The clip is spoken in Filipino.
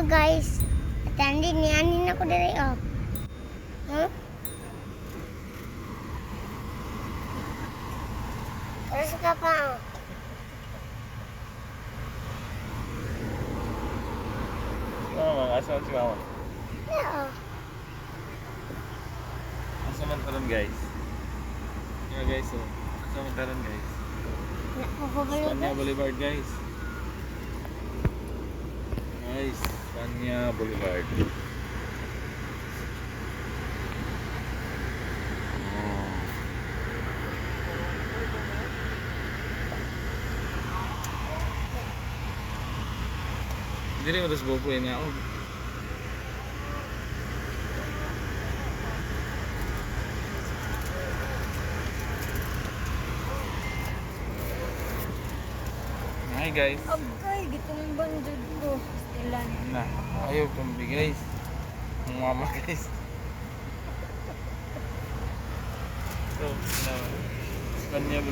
Hello guys. At nianin ako diri oh. Huh? Terus ka pa oh. Mama, asa si mama? Yeah. Asa man taron guys? Yeah guys, oh. Asa man taron guys? Spanya Boulevard guys. Guys, Spanya Boulevard. Hindi rin matas bubuin niya ako. Hi guys. Okay, gito ng banjod ko. Stilan. Nah, ayaw tumbi guys. Ang mama guys. So, Spanya Boulevard.